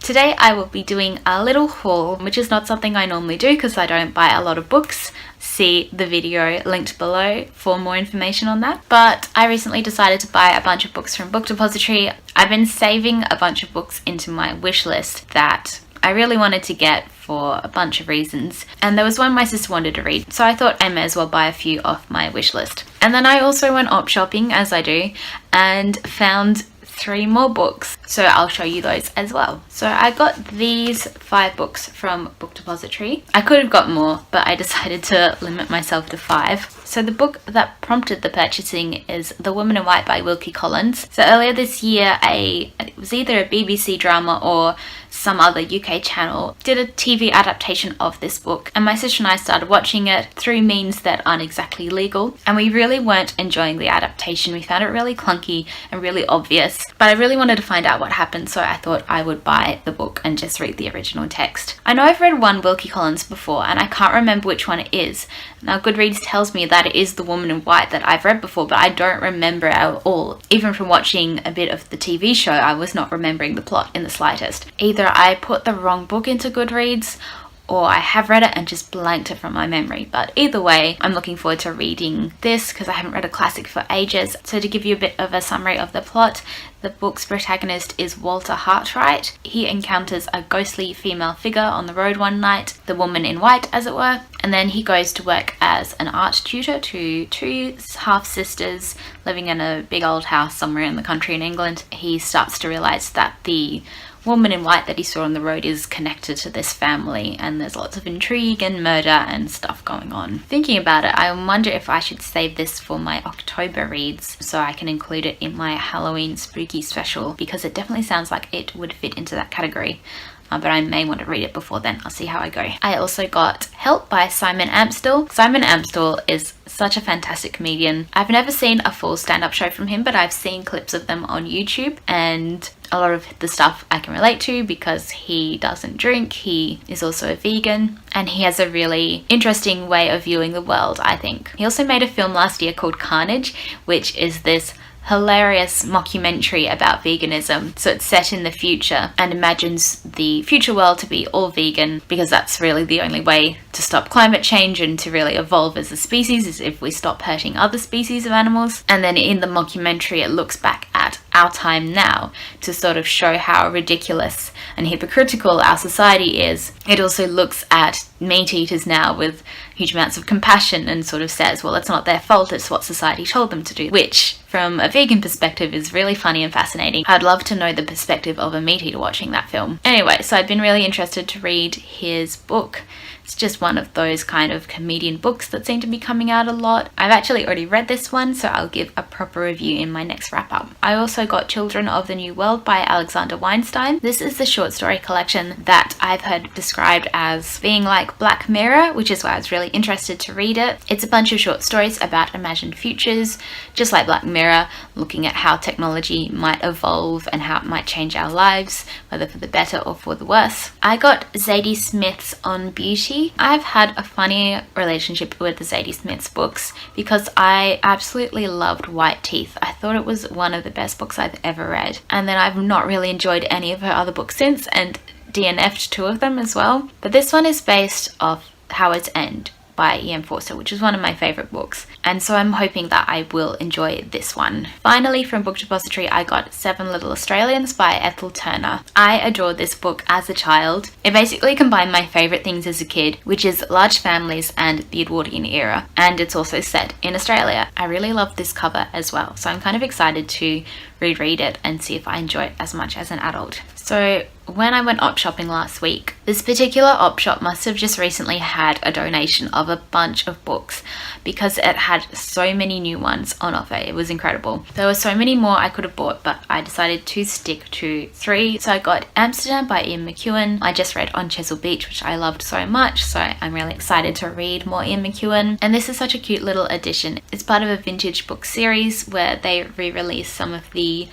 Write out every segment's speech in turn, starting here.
Today I will be doing a little haul, which is not something I normally do because I don't buy a lot of books. See the video linked below for more information on that. But I recently decided to buy a bunch of books from Book Depository. I've been saving a bunch of books into my wish list that I really wanted to get for a bunch of reasons, and there was one my sister wanted to read, so I thought I may as well buy a few off my wish list. And then I also went op shopping, as I do, and found 3 more books, so I'll show you those as well. So I got these 5 books from Book Depository. I could have got more, but I decided to limit myself to 5. So the book that prompted the purchasing is The Woman in White by Wilkie Collins. So earlier this year, it was either a BBC drama or some other UK channel did a TV adaptation of this book, and my sister and I started watching it through means that aren't exactly legal, and we really weren't enjoying the adaptation. We found it really clunky and really obvious, but I really wanted to find out what happened, so I thought I would buy the book and just read the original text. I know I've read one Wilkie Collins before, and I can't remember which one it is. Now Goodreads tells me that it is The Woman in White that I've read before, but I don't remember at all. Even from watching a bit of the TV show, I was not remembering the plot in the slightest. Either I put the wrong book into Goodreads, or I have read it and just blanked it from my memory. But either way, I'm looking forward to reading this because I haven't read a classic for ages. So to give you a bit of a summary of the plot, the book's protagonist is Walter Hartwright. He encounters a ghostly female figure on the road one night, the woman in white as it were, and then he goes to work as an art tutor to 2 half-sisters living in a big old house somewhere in the country in England. He starts to realise that the woman in white that he saw on the road is connected to this family, and there's lots of intrigue and murder and stuff going on. Thinking about it, I wonder if I should save this for my October reads so I can include it in my Halloween spooky special, because it definitely sounds like it would fit into that category. But I may want to read it before then. I'll see how I go. I also got Help by Simon Amstell. Simon Amstell is such a fantastic comedian. I've never seen a full stand-up show from him, but I've seen clips of them on YouTube, and a lot of the stuff I can relate to because he doesn't drink, he is also a vegan, and he has a really interesting way of viewing the world, I think. He also made a film last year called Carnage, which is this hilarious mockumentary about veganism. So it's set in the future and imagines the future world to be all vegan, because that's really the only way to stop climate change and to really evolve as a species, is if we stop hurting other species of animals. And then in the mockumentary it looks back at our time now to sort of show how ridiculous and hypocritical our society is. It also looks at meat eaters now with huge amounts of compassion and sort of says, well, it's not their fault, it's what society told them to do, which from a vegan perspective is really funny and fascinating. I'd love to know the perspective of a meat eater watching that film. Anyway, so I've been really interested to read his book. It's just one of those kind of comedian books that seem to be coming out a lot. I've actually already read this one, so I'll give a proper review in my next wrap up. I also got Children of the New World by Alexander Weinstein. This is the short story collection that I've heard described as being like Black Mirror, which is why I was really interested to read it. It's a bunch of short stories about imagined futures, just like Black Mirror, looking at how technology might evolve and how it might change our lives, whether for the better or for the worse. I got Zadie Smith's On Beauty. I've had a funny relationship with the Zadie Smith's books because I absolutely loved White Teeth. I thought it was one of the best books I've ever read, and then I've not really enjoyed any of her other books since, and DNF'd 2 of them as well. But this one is based off Howard's End by Ian Forster, which is one of my favourite books, and so I'm hoping that I will enjoy this one. Finally, from Book Depository, I got 7 Little Australians by Ethel Turner. I adored this book as a child. It basically combined my favourite things as a kid, which is large families and the Edwardian era, and it's also set in Australia. I really love this cover as well, so I'm kind of excited to reread it and see if I enjoy it as much as an adult. So when I went op shopping last week, this particular op shop must have just recently had a donation of a bunch of books because it had so many new ones on offer. It was incredible. There were so many more I could have bought, but I decided to stick to 3. So I got Amsterdam by Ian McEwan. I just read On Chesil Beach, which I loved so much, so I'm really excited to read more Ian McEwan. And this is such a cute little edition. It's part of a vintage book series where they re-release some of the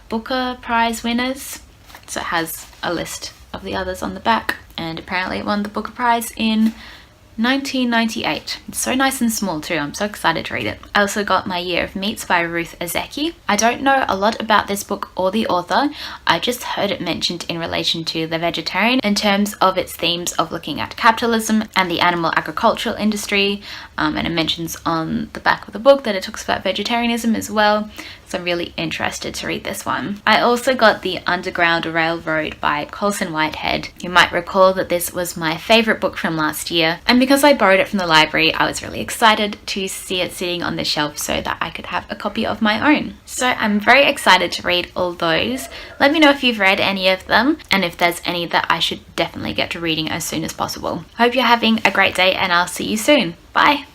Booker Prize winners. So it has a list of the others on the back, and apparently it won the Booker Prize in 1998. It's so nice and small too. I'm so excited to read it. I also got My Year of Meats by Ruth Ozeki. I don't know a lot about this book or the author. I just heard it mentioned in relation to The Vegetarian in terms of its themes of looking at capitalism and the animal agricultural industry. And it mentions on the back of the book that it talks about vegetarianism as well. So I'm really interested to read this one. I also got The Underground Railroad by Colson Whitehead. You might recall that this was my favourite book from last year, and because I borrowed it from the library, I was really excited to see it sitting on the shelf so that I could have a copy of my own. So I'm very excited to read all those. Let me know if you've read any of them and if there's any that I should definitely get to reading as soon as possible. Hope you're having a great day and I'll see you soon. Bye!